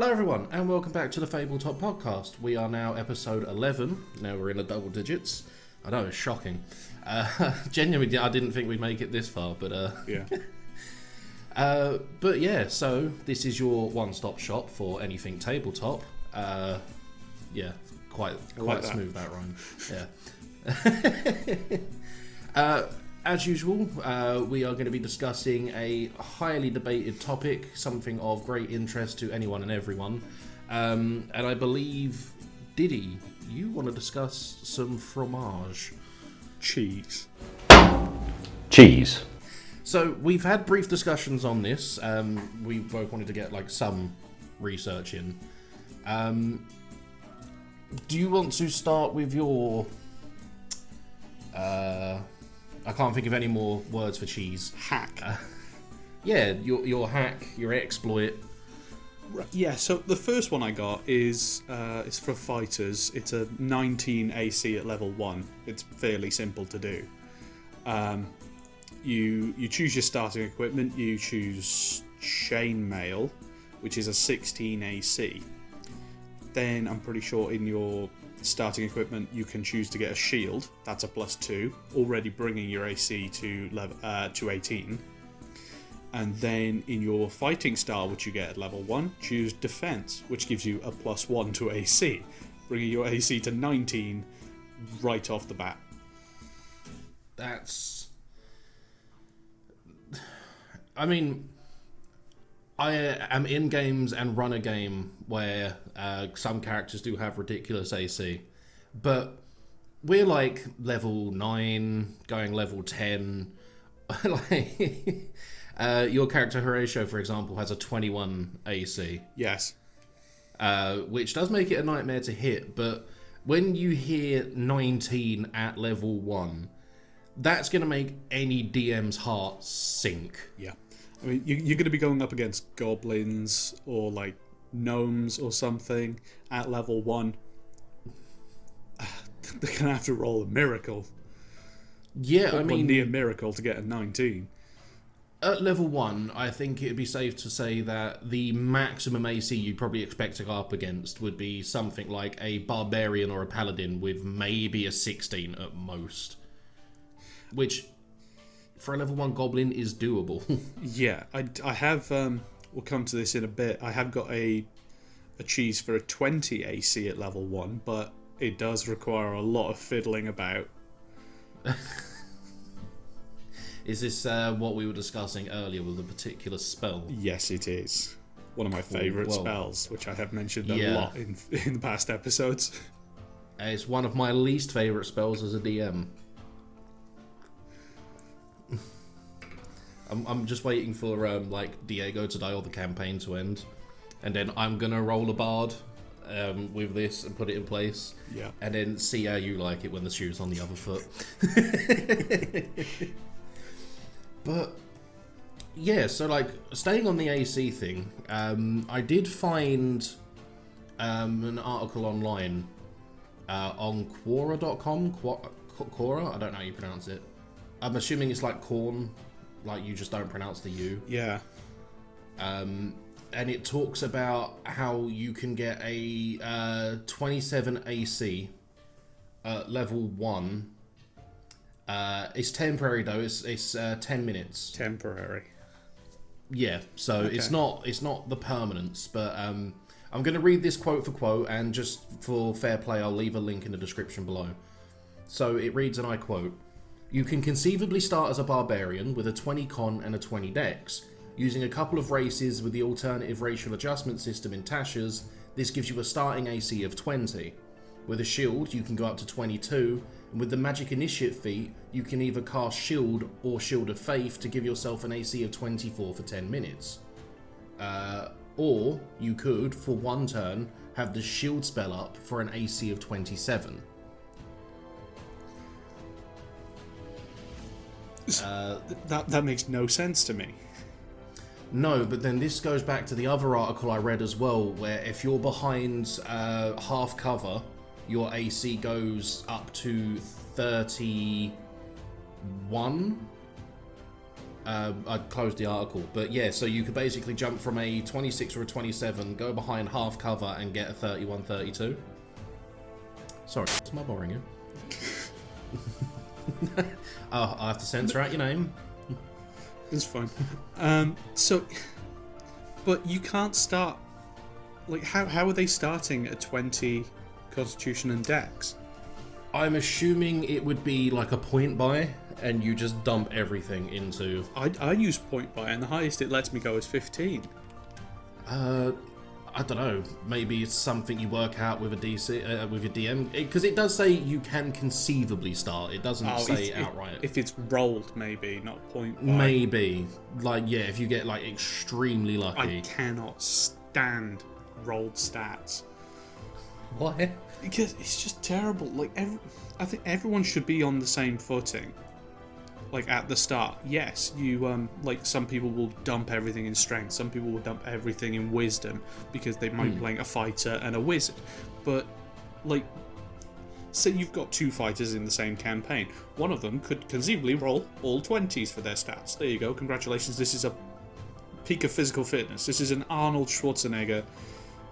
Hello everyone, and welcome back to the Fable-top podcast. We are now episode 11. Now we're in the double digits. I know, it's shocking. Genuinely, I didn't think we'd make it this far, but yeah. But yeah, so this is your one-stop shop for anything tabletop. Yeah, quite like smooth that rhyme. Yeah. As usual, we are going to be discussing a highly debated topic, something of great interest to anyone and everyone. And I believe, Diddy, you want to discuss some fromage. Cheese. Cheese. So we've had brief discussions on this. We both wanted to get some research in. Do you want to start with your... I can't think of any more words for cheese. Hack. Yeah, your hack, your exploit. Yeah, so the first one I got is for fighters. It's a 19 AC at level 1. It's fairly simple to do. You choose your starting equipment. You choose chainmail, which is a 16 AC. Then I'm pretty sure in your starting equipment you can choose to get a shield. That's a +2, already bringing your AC to 18. And then in your fighting style, which you get at level 1, choose defense, which gives you a +1 to AC, bringing your AC to 19 right off the bat. That's... I mean, I am in games and run a game where some characters do have ridiculous AC, but we're level 9, going level 10. Your character Horatio, for example, has a 21 AC. Yes. Which does make it a nightmare to hit, but when you hear 19 at level 1, that's going to make any DM's heart sink. Yeah. I mean, you're going to be going up against goblins or gnomes or something at level 1. They're going to have to roll a miracle. Yeah, I mean... near miracle to get a 19. At level 1, I think it'd be safe to say that the maximum AC you'd probably expect to go up against would be something like a barbarian or a paladin with maybe a 16 at most. Which... for a level 1 goblin is doable. Yeah, I have, we'll come to this in a bit, I have got a cheese for a 20 AC at level 1, but it does require a lot of fiddling about. Is this what we were discussing earlier with a particular spell? Yes, it is. One of my favourite spells, which I have mentioned a lot in the past episodes. It's one of my least favourite spells as a DM. I'm just waiting for Diego to die or the campaign to end, and then I'm gonna roll a bard with this and put it in place. Yeah. And then see how you like it when the shoe's on the other foot. But yeah, so staying on the AC thing, I did find an article online on Quora.com. Quora? I don't know how you pronounce it. I'm assuming it's like corn. You just don't pronounce the U. Yeah. And it talks about how you can get a 27 AC at level 1. It's temporary though. It's 10 minutes. Temporary. Yeah. So okay. It's not the permanence, but I'm going to read this quote for quote, and just for fair play, I'll leave a link in the description below. So it reads, and I quote: "You can conceivably start as a barbarian with a 20 con and a 20 dex. Using a couple of races with the alternative racial adjustment system in Tasha's, this gives you a starting AC of 20. With a shield, you can go up to 22, and with the magic initiate feat, you can either cast shield or shield of faith to give yourself an AC of 24 for 10 minutes. Or you could, for one turn, have the shield spell up for an AC of 27. That makes no sense to me. No, but then this goes back to the other article I read as well, where if you're behind half cover, your AC goes up to 31. I closed the article, but yeah, so you could basically jump from a 26 or a 27, go behind half cover, and get a 31, 32. Sorry, it's my boring you. Oh, I have to censor out your name. It's fine. But you can't start. Like, how are they starting at 20 Constitution and Dex? I'm assuming it would be like a point buy, and you just dump everything into... I use point buy, and the highest it lets me go is 15. I don't know. Maybe it's something you work out with a DC, with your DM, because it does say you can conceivably start. It doesn't say outright. If it's rolled, maybe, not point buy. Maybe, like, yeah, if you get like extremely lucky. I cannot stand rolled stats. Why? Because it's just terrible. Like, I think everyone should be on the same footing. Like, at the start, yes, you, like, some people will dump everything in strength, some people will dump everything in wisdom, because they might be playing a fighter and a wizard. But, like, say you've got two fighters in the same campaign, one of them could conceivably roll all 20s for their stats. There you go, congratulations, this is a peak of physical fitness, this is an Arnold Schwarzenegger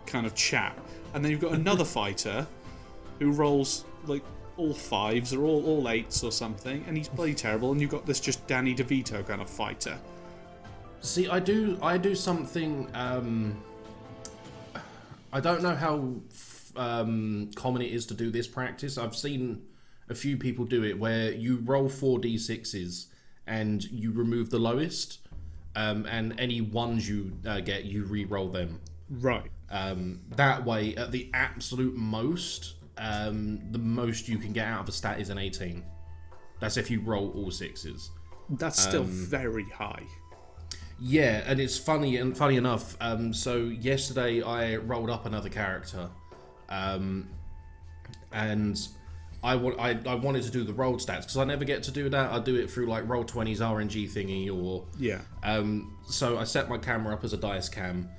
kind of chap. And then you've got another fighter who rolls, like, all 5s or all 8s or something, and he's bloody terrible, and you've got this just Danny DeVito kind of fighter. See, I do something, I don't know how common it is to do this practice. I've seen a few people do it where you roll 4d6s and you remove the lowest, and any ones you get, you re-roll them. Right. That way, at the absolute most, the most you can get out of a stat is an 18. That's if you roll all 6s. That's still very high. Yeah, and it's funny enough. So yesterday I rolled up another character, and I wanted to do the rolled stats because I never get to do that. I do it through like Roll20's RNG thingy or yeah. So I set my camera up as a dice cam.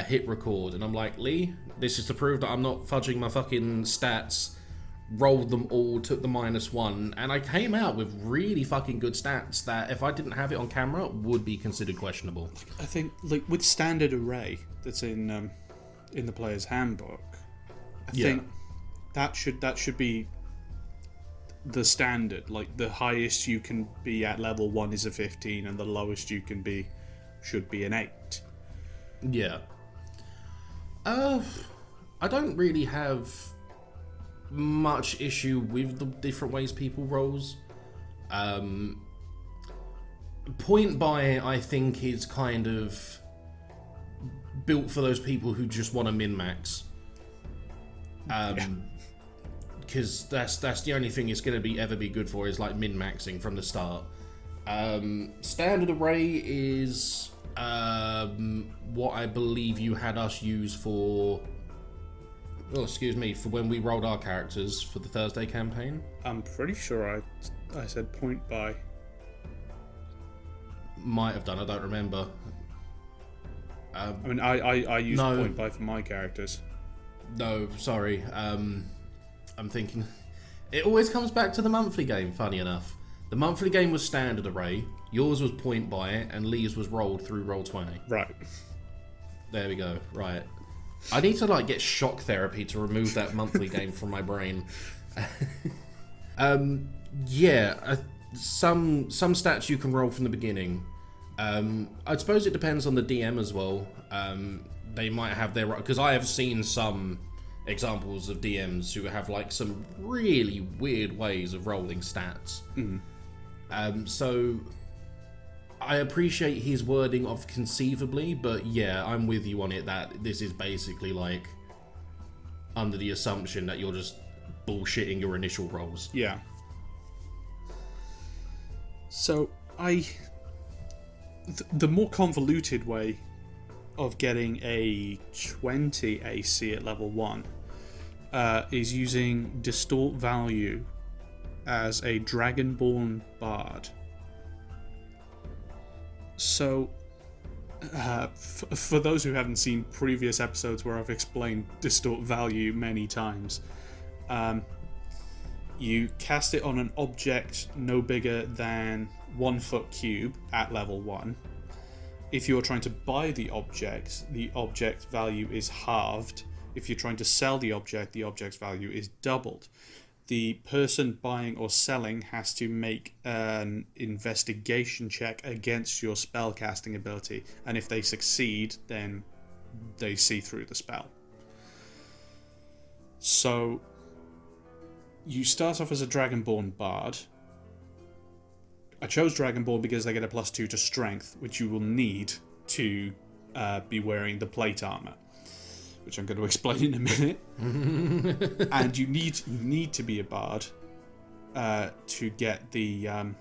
Hit record, and I'm like, Lee, this is to prove that I'm not fudging my fucking stats. Rolled them all, took the -1, and I came out with really fucking good stats that, if I didn't have it on camera, would be considered questionable. I think, like, with standard array that's in the player's handbook, I think that should be the standard. Like, the highest you can be at level 1 is a 15, and the lowest you can be should be an 8. Yeah. I don't really have much issue with the different ways people rolls. Point buy, I think, is kind of built for those people who just want to min-max. Because that's the only thing it's going to ever be good for is like min-maxing from the start. Standard array is what I believe you had us use for... Oh, excuse me, for when we rolled our characters for the Thursday campaign. I'm pretty sure I said point buy. Might have done, I don't remember. I mean, I used point buy for my characters. No, sorry. I'm thinking... It always comes back to the monthly game, funny enough. The monthly game was standard array, yours was point buy, and Lee's was rolled through Roll20. Right. There we go, right. I need to like get shock therapy to remove that monthly game from my brain. Some stats you can roll from the beginning. I suppose it depends on the DM as well. They might have their... Because I have seen some examples of DMs who have like some really weird ways of rolling stats. So I appreciate his wording of conceivably, but yeah, I'm with you on it that this is basically like under the assumption that you're just bullshitting your initial rolls. Yeah. So the more convoluted way of getting a 20 AC at level 1 is using distort value as a Dragonborn bard. So, for those who haven't seen previous episodes where I've explained distort value many times, you cast it on an object no bigger than 1 foot cube at level 1. If you're trying to buy the object value is halved. If you're trying to sell the object's value is doubled. The person buying or selling has to make an investigation check against your spellcasting ability, and if they succeed, then they see through the spell. So, you start off as a Dragonborn Bard. I chose Dragonborn because they get a +2 to Strength, which you will need to be wearing the plate armor, which I'm going to explain in a minute. And you need to be a bard to get the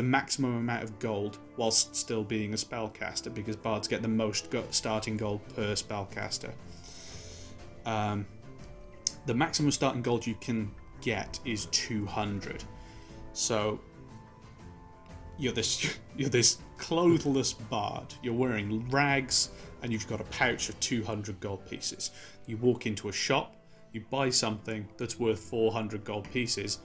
maximum amount of gold whilst still being a spellcaster, because bards get the most starting gold per spellcaster. The maximum starting gold you can get is 200. So you're this clothless bard. You're wearing rags, and you've got a pouch of 200 gold pieces. You walk into a shop, you buy something that's worth 400 gold pieces,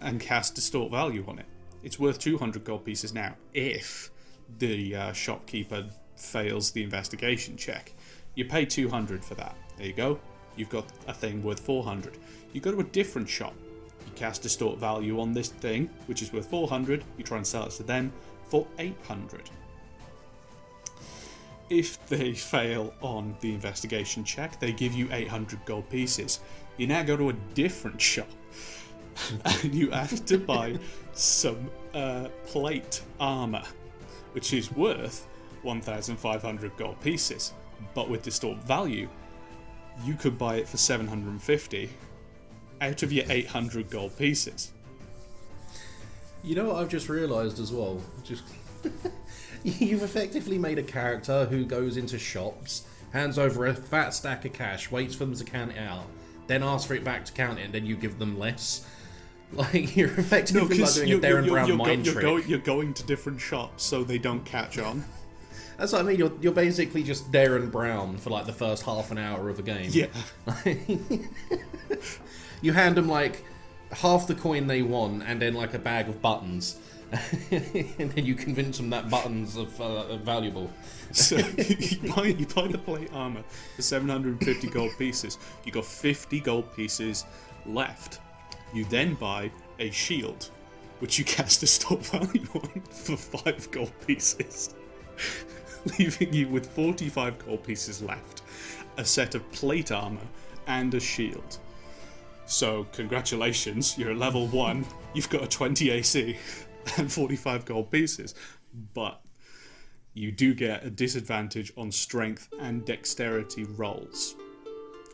and cast Distort Value on it. It's worth 200 gold pieces now, if the shopkeeper fails the investigation check. You pay 200 for that. There you go. You've got a thing worth 400. You go to a different shop. You cast Distort Value on this thing, which is worth 400. You try and sell it to them for 800. If they fail on the investigation check, they give you 800 gold pieces. You now go to a different shop and you have to buy some plate armor, which is worth 1,500 gold pieces. But with Distort Value, you could buy it for 750 out of your 800 gold pieces. You know what I've just realised as well? You've effectively made a character who goes into shops, hands over a fat stack of cash, waits for them to count it out, then asks for it back to count it, and then you give them less. Like, you're effectively like doing a Darren Brown mind trick. You're going to different shops so they don't catch on. That's what I mean. You're basically just Darren Brown for like the first half an hour of the game. Yeah. You hand them like half the coin they want, and then like a bag of buttons. And then you convince them that buttons are valuable. So you buy the plate armor for 750 gold pieces. You got 50 gold pieces left. You then buy a shield, which you cast Distort Value on for 5 gold pieces, leaving you with 45 gold pieces left, a set of plate armor, and a shield. So congratulations, you're at level 1. You've got a 20 AC. And 45 gold pieces, but you do get a disadvantage on strength and dexterity rolls,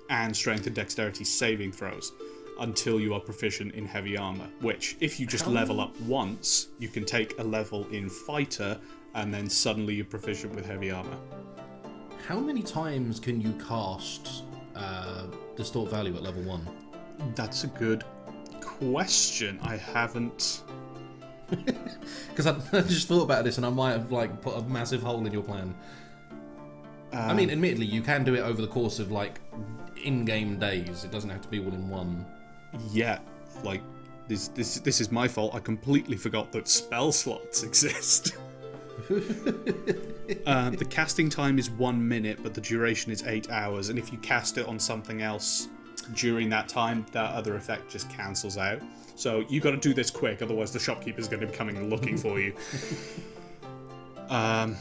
and strength and dexterity saving throws, until you are proficient in heavy armor, which, if you just level up once, you can take a level in fighter, and then suddenly you're proficient with heavy armor. How many times can you cast Distort Value at level 1? That's a good question. I haven't... Because I just thought about this and I might have like put a massive hole in your plan. I mean, admittedly, you can do it over the course of like in-game days. It doesn't have to be all in one. Yeah, like this is my fault. I completely forgot that spell slots exist. The casting time is 1 minute, but the duration is 8 hours. And if you cast it on something else during that time, that other effect just cancels out. So you got to do this quick, otherwise the shopkeeper's going to be coming and looking for you. Bard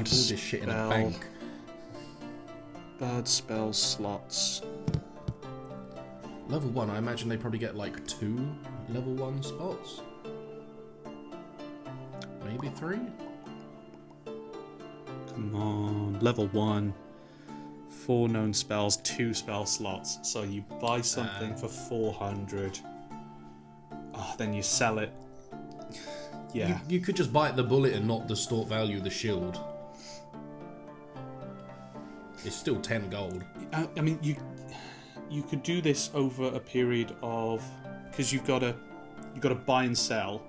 this shit in a bank. Bard spell slots. Level 1, I imagine they probably get like 2 level 1 spots. Maybe 3? Come on, level 1. 4 known spells, 2 spell slots. So you buy something for 400. Then you sell it. Yeah. You could just bite the bullet and not Distort Value the shield. It's still 10 gold. I mean, you could do this over a period of, because you've got to buy and sell,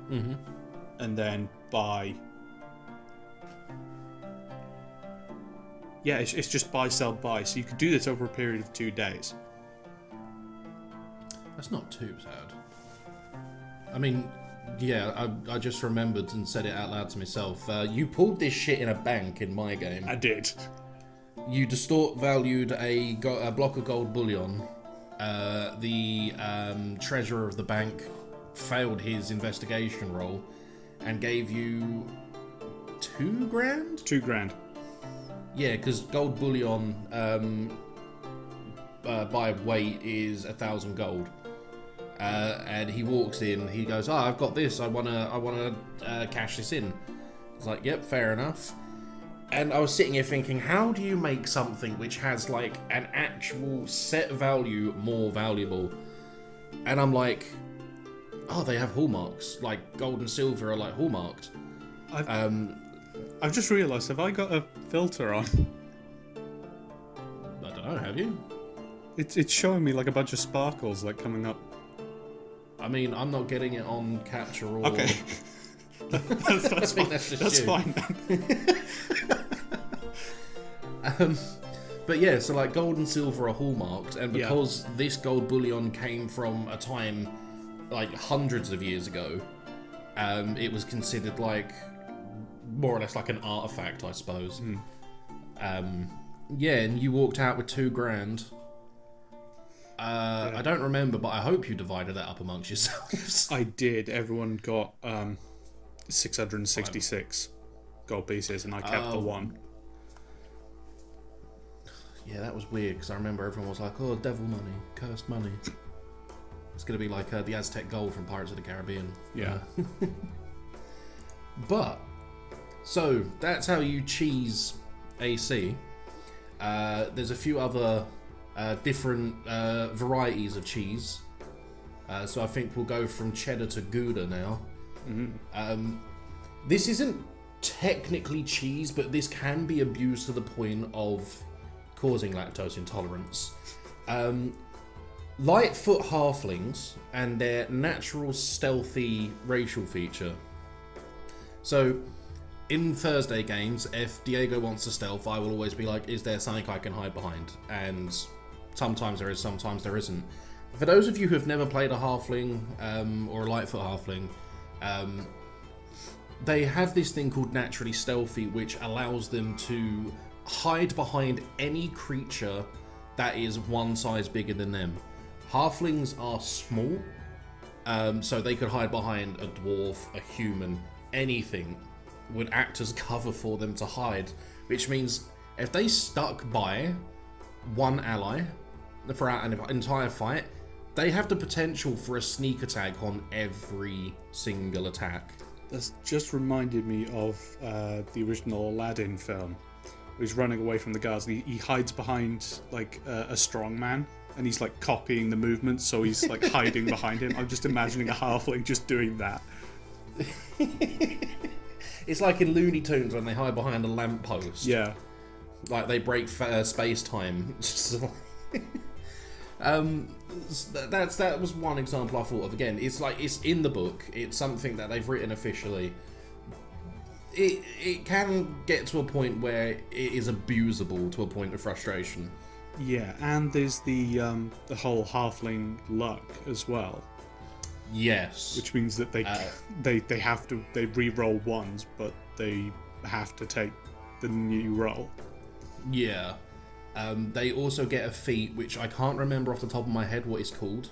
and then buy. Yeah, it's just buy, sell, buy. So you could do this over a period of 2 days. That's not too sad. I mean, yeah, I just remembered and said it out loud to myself. You pulled this shit in a bank in my game. I did. You distort valued a block of gold bullion. The treasurer of the bank failed his investigation roll and gave you $2 grand? $2 grand. Yeah, because gold bullion by weight is 1,000 gold. And he walks in. He goes, "Oh, I've got this. I wanna cash this in." It's like, "Yep, fair enough." And I was sitting here thinking, how do you make something which has like an actual set value more valuable? And I'm like, oh, they have hallmarks. Like gold and silver are like hallmarked. I've just realised, have I got a filter on? I don't know, have you? It's showing me like a bunch of sparkles like coming up. I mean, I'm not getting it on capture or... Okay. that's fine. That's fine. But yeah, so like gold and silver are hallmarked, and because this gold bullion came from a time like hundreds of years ago, it was considered like more or less like an artifact, I suppose. Yeah, and you walked out with $2 grand. I don't remember, but I hope you divided that up amongst yourselves. I did. Everyone got 666 gold pieces, and I kept the one. Yeah, that was weird, because I remember everyone was like, "Oh, devil money, cursed money." It's going to be like the Aztec gold from Pirates of the Caribbean. Yeah. But, so, that's how you cheese AC. There's a few other different varieties of cheese. So I think we'll go from cheddar to Gouda now. This isn't technically cheese, but this can be abused to the point of causing lactose intolerance. Lightfoot halflings and their natural stealthy racial feature. So, in Thursday games, if Diego wants to stealth, I will always be like, is there something I can hide behind? And sometimes there is, sometimes there isn't. For those of you who have never played a halfling or a Lightfoot halfling, they have this thing called naturally stealthy, which allows them to hide behind any creature that is one size bigger than them. Halflings are small, so they could hide behind a dwarf, a human, anything would act as cover for them to hide, which means if they stuck by one ally throughout an entire fight, they have the potential for a sneak attack on every single attack. That's just reminded me of the original Aladdin film. He's running away from the guards and he hides behind like a strong man, and he's like copying the movements, so he's like hiding behind him. I'm just imagining a halfling just doing that. It's like in Looney Tunes when they hide behind a lamppost. Yeah. Like they break space-time. That was one example I thought of. Again, it's like, it's in the book. It's something that they've written officially. It can get to a point where it is abusable to a point of frustration. Yeah, and there's the whole halfling luck as well. Yes. Which means that they re-roll ones, but they have to take the new roll. Yeah. They also get a feat, which I can't remember off the top of my head what it's called.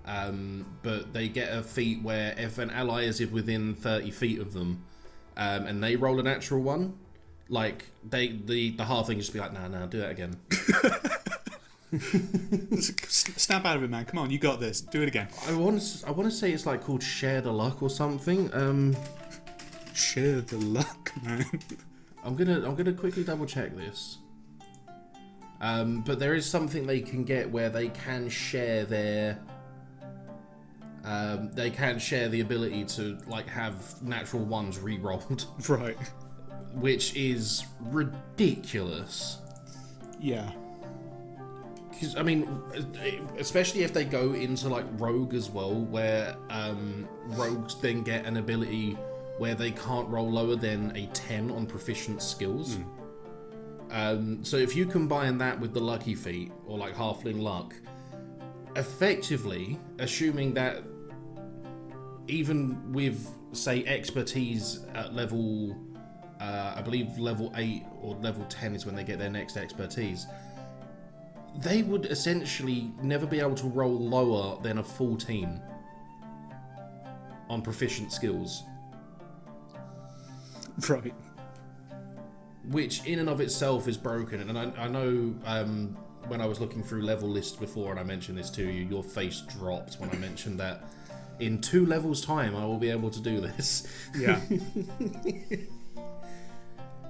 But they get a feat where if an ally is within 30 feet of them, and they roll a natural one, like the halfling just be like, nah, do that again. Snap out of it, man! Come on, you got this. Do it again. I want to say it's like called share the luck or something. Share the luck, man. I'm gonna quickly double check this. But there is something they can get where they can share their. They can share the ability to like have natural ones re-rolled. Right. Which is ridiculous. Yeah. Because, I mean, especially if they go into like rogue as well, where rogues then get an ability where they can't roll lower than a 10 on proficient skills. So if you combine that with the lucky feat, or like halfling luck, effectively, assuming that even with, say, expertise at level, I believe level 8 or level 10 is when they get their next expertise, they would essentially never be able to roll lower than a 14 on proficient skills. Right. Which in and of itself is broken. And I know when I was looking through level lists before and I mentioned this to you, your face dropped when I mentioned that in 2 levels time I will be able to do this. Yeah.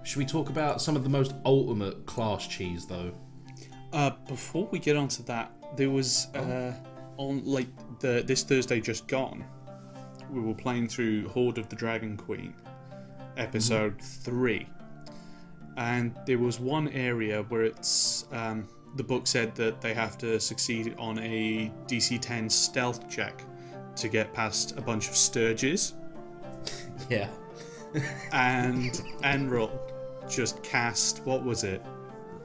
Should we talk about some of the most ultimate class cheese though? Before we get onto that, there was on like this Thursday just gone, we were playing through Horde of the Dragon Queen, episode 3, and there was one area where it's the book said that they have to succeed on a DC 10 stealth check to get past a bunch of sturges. Yeah. And Enril just cast, what was it?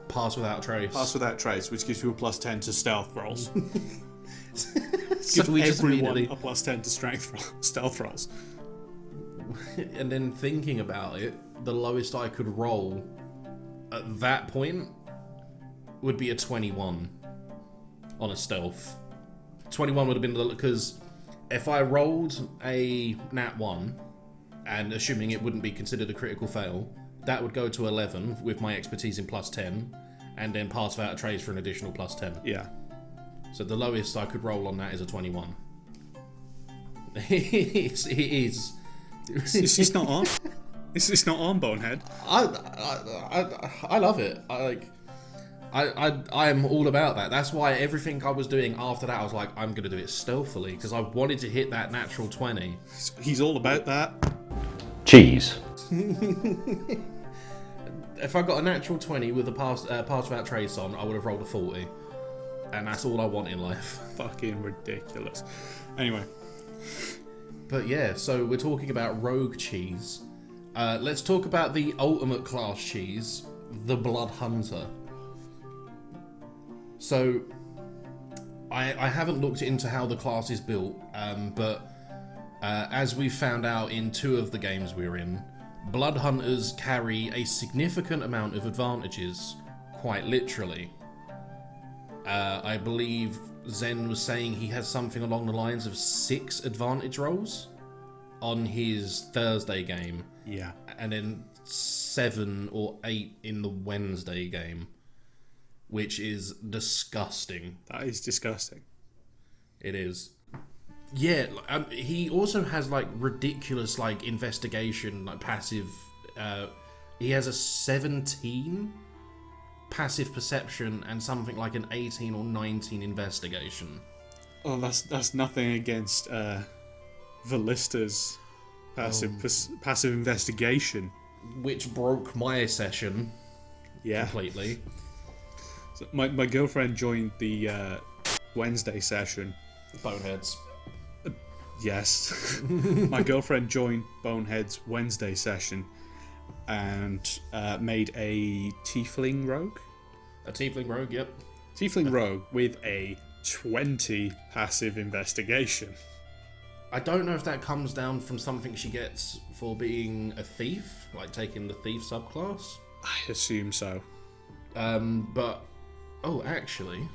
Pass without trace. Pass without trace, which gives you a +10 to stealth rolls. So we just everyone immediately... a +10 to stealth rolls. And then thinking about it, the lowest I could roll at that point would be a 21 on a stealth. 21 would have been because if I rolled a nat 1, and assuming it wouldn't be considered a critical fail, that would go to 11 with my expertise in +10, and then pass without a trace for an additional +10. Yeah. So the lowest I could roll on that is a 21. It is. It's not on. It's not on, Bonehead. I love it. I'm all about that. That's why everything I was doing after that, I was like, I'm going to do it stealthily because I wanted to hit that natural 20. He's all about that. Cheese. If I got a natural 20 with a pass without trace on, I would have rolled a 40. And that's all I want in life. Fucking ridiculous. Anyway. But yeah, so we're talking about rogue cheese. Let's talk about the ultimate class cheese, the Blood Hunter. So, I haven't looked into how the class is built, but as we found out in 2 of the games we're in, Blood Hunters carry a significant amount of advantages, quite literally. I believe Zen was saying he has something along the lines of 6 advantage rolls on his Thursday game. Yeah. And then 7 or 8 in the Wednesday game, which is disgusting. That is disgusting. It is. Yeah, he also has like ridiculous like investigation, like passive. He has a 17 passive perception and something like an 18 or 19 investigation. Oh, that's nothing against Vallista's passive investigation, which broke my session. Yeah, completely. So my girlfriend joined the Wednesday session. Boneheads. Yes. My girlfriend joined Bonehead's Wednesday session and made a tiefling rogue. A tiefling rogue, yep. Tiefling rogue with a 20 passive investigation. I don't know if that comes down from something she gets for being a thief, like taking the thief subclass. I assume so. But, oh, actually,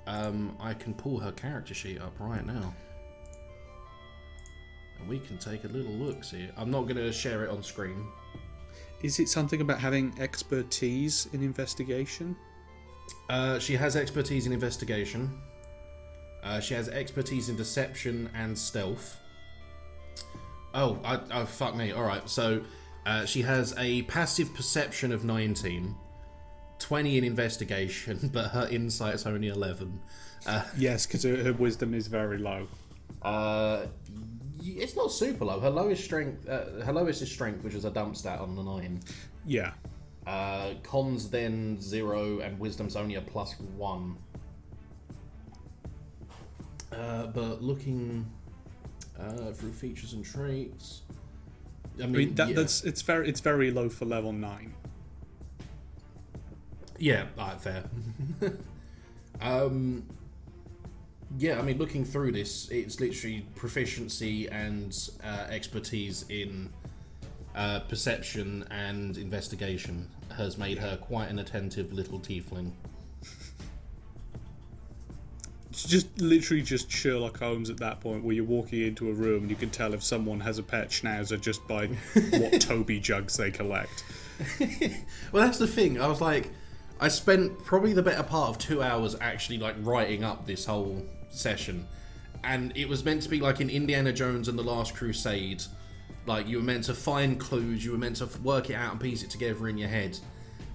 I can pull her character sheet up right now. And we can take a little look, see. I'm not going to share it on screen. Is it something about having expertise in investigation? She has expertise in investigation. She has expertise in deception and stealth. Oh, fuck me. Alright, so she has a passive perception of 19, 20 in investigation, but her insight's only 11. Yes, because her wisdom is very low. It's not super low. Her lowest is strength, which is a dump stat on the 9. Yeah. Cons then 0, and wisdom's only a +1. But looking through features and traits, I mean it's very low for level 9. Yeah, alright, fair. Yeah, I mean, looking through this, it's literally proficiency and expertise in perception and investigation has made her quite an attentive little tiefling. It's just literally just Sherlock Holmes at that point, where you're walking into a room and you can tell if someone has a pet schnauzer just by what Toby jugs they collect. Well, that's the thing. I was like, I spent probably the better part of 2 hours actually like writing up this whole session, and it was meant to be like in Indiana Jones and the Last Crusade. Like, you were meant to find clues, you were meant to work it out and piece it together in your head.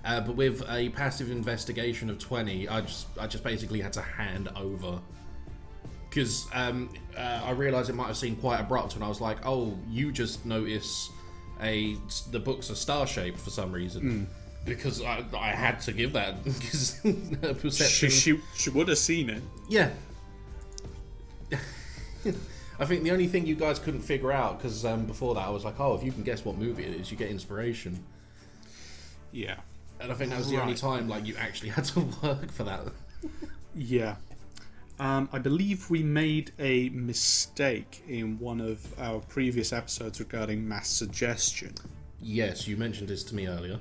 But with a passive investigation of 20, I just basically had to hand over. Because I realised it might have seemed quite abrupt, and I was like, oh, you just notice the books are star-shaped for some reason. Because I had to give that, because her perception... She would have seen it. Yeah. I think the only thing you guys couldn't figure out, because before that I was like, oh, if you can guess what movie it is, you get inspiration. Yeah. And I think that was the only time like you actually had to work for that. Yeah. I believe we made a mistake in one of our previous episodes regarding mass suggestion. Yes, you mentioned this to me earlier.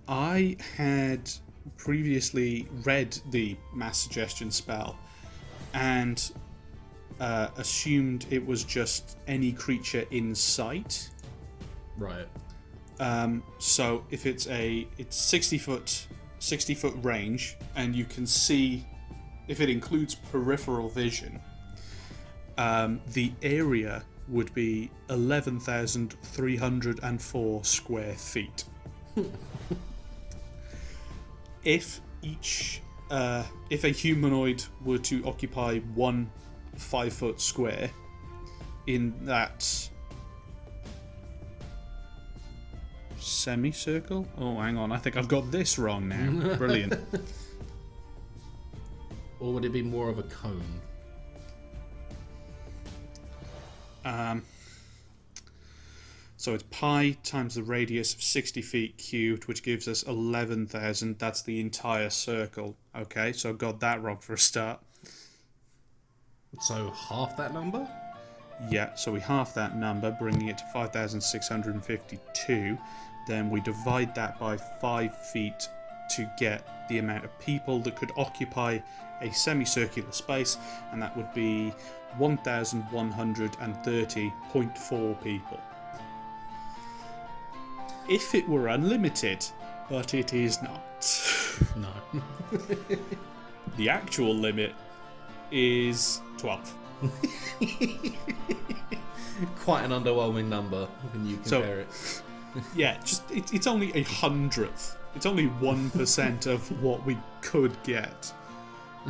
I had previously read the mass suggestion spell and assumed it was just any creature in sight. Right. So if it's 60 foot range, and you can see, if it includes peripheral vision, the area would be 11,304 square feet. If a humanoid were to occupy 1 5-foot square in that semicircle? Oh, hang on, I think I've got this wrong now. Brilliant. Or would it be more of a cone? So it's pi times the radius of 60 feet cubed, which gives us 11,000. That's the entire circle. Okay, so I got that wrong for a start. So half that number? Yeah, so we half that number, bringing it to 5,652. Then we divide that by 5 feet to get the amount of people that could occupy a semicircular space, and that would be 1,130.4 people. If it were unlimited, but it is not. No. The actual limit is 12. Quite an underwhelming number when you compare it. Yeah, just it's only 100th. It's only 1% of what we could get.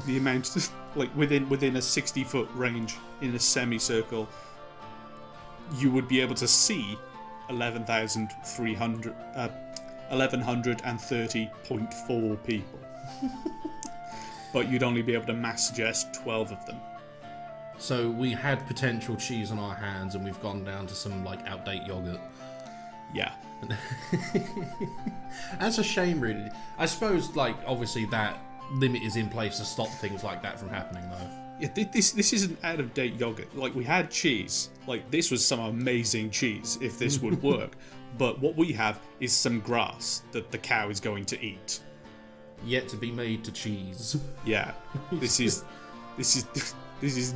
The amount, like within a 60-foot range in a semicircle, you would be able to see 1130.4 people. But you'd only be able to mass suggest 12 of them. So we had potential cheese on our hands, and we've gone down to some like outdated yogurt. Yeah. That's a shame, really. I suppose, like, obviously that limit is in place to stop things like that from happening, though. Yeah, this isn't out-of-date yogurt. Like, we had cheese. Like, this was some amazing cheese, if this would work. But what we have is some grass that the cow is going to eat. Yet to be made to cheese. Yeah. This is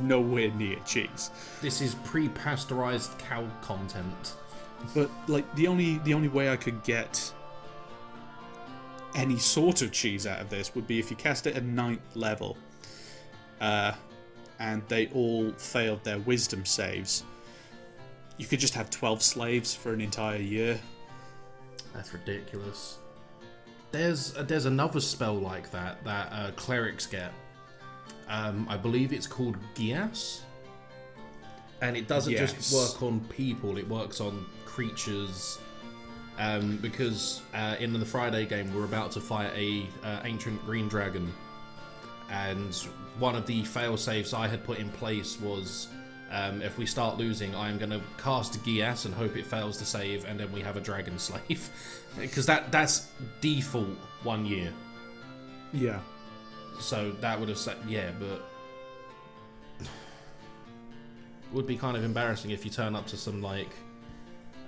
nowhere near cheese. This is pre-pasteurized cow content. But like the only way I could get any sort of cheese out of this would be if you cast it at 9th level, and they all failed their wisdom saves. You could just have 12 slaves for an entire year. That's ridiculous. There's another spell like that clerics get. I believe it's called Gias. And it doesn't just work on people, it works on creatures. Because in the Friday game, we're about to fight a ancient green dragon. And one of the fail safes I had put in place was, if we start losing, I'm going to cast Gias and hope it fails to save, and then we have a dragon slave. Because that's default 1 year. Yeah. So that would have said, yeah, but would be kind of embarrassing if you turn up to some like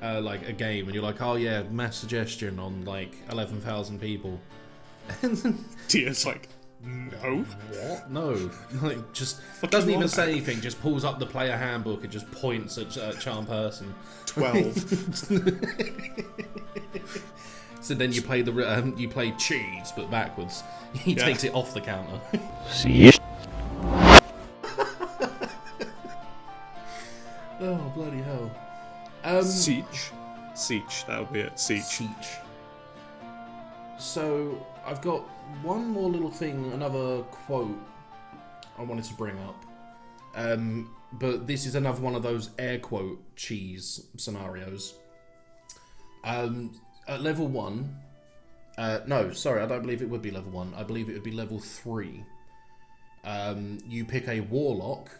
a game and you're like, oh yeah, mass suggestion on like 11,000 people, and then Tio's like, no. what? No, like just doesn't even say anything. Just pulls up the player handbook and just points at charm person. 12. So then you play Dcheese, but backwards. He takes it off the counter. See. Oh bloody hell! Siege, that would be it. Siege. So I've got one more little thing, another quote I wanted to bring up. But this is another one of those air quote cheese scenarios. At level 1, no, sorry, I don't believe it would be level 1. I believe it would be level 3. You pick a warlock,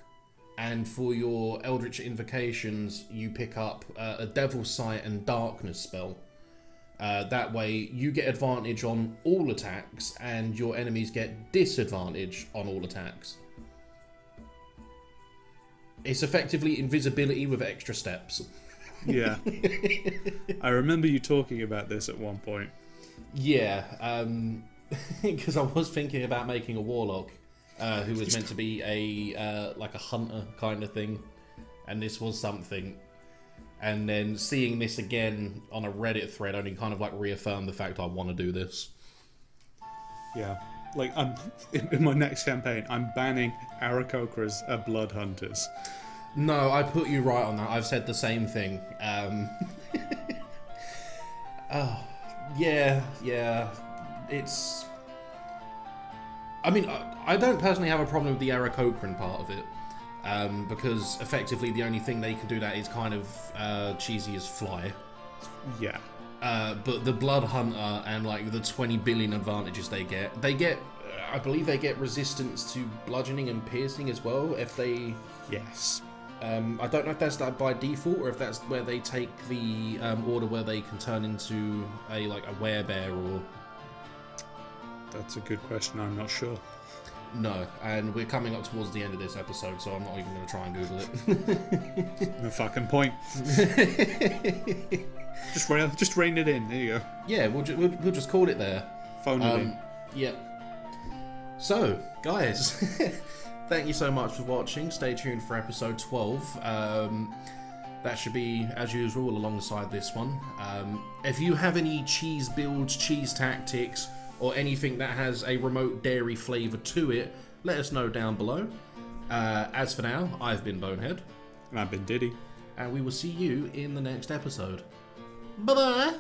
and for your eldritch invocations, you pick up a Devil's Sight and Darkness spell. That way, you get advantage on all attacks, and your enemies get disadvantage on all attacks. It's effectively invisibility with extra steps. Yeah. I remember you talking about this at one point. Yeah, because I was thinking about making a warlock who was meant to be a like a hunter kind of thing, and this was something. And then seeing this again on a Reddit thread only kind of like reaffirmed the fact I want to do this. Yeah. Like, I'm in my next campaign, I'm banning Aarakocras as blood hunters. No, I put you right on that. I've said the same thing. Oh, yeah. It's... I mean, I don't personally have a problem with the Aarakocran part of it. Because effectively the only thing they can do that is kind of cheesy as fly. Yeah. But the Blood Hunter and like the 20 billion advantages they get, I believe they get resistance to bludgeoning and piercing as well if they... Yes. I don't know if that's that by default or if that's where they take the order where they can turn into a werebear or... That's a good question, I'm not sure. No, and we're coming up towards the end of this episode, so I'm not even going to try and Google it. No fucking point. Just rein it in, there you go. Yeah, we'll just call it there. Phone it in. Yeah. So, guys, thank you so much for watching. Stay tuned for episode 12. That should be, as usual, alongside this one. If you have any cheese builds, cheese tactics, or anything that has a remote dairy flavour to it, let us know down below. As for now, I've been Bonehead. And I've been Diddy. And we will see you in the next episode. Bye-bye!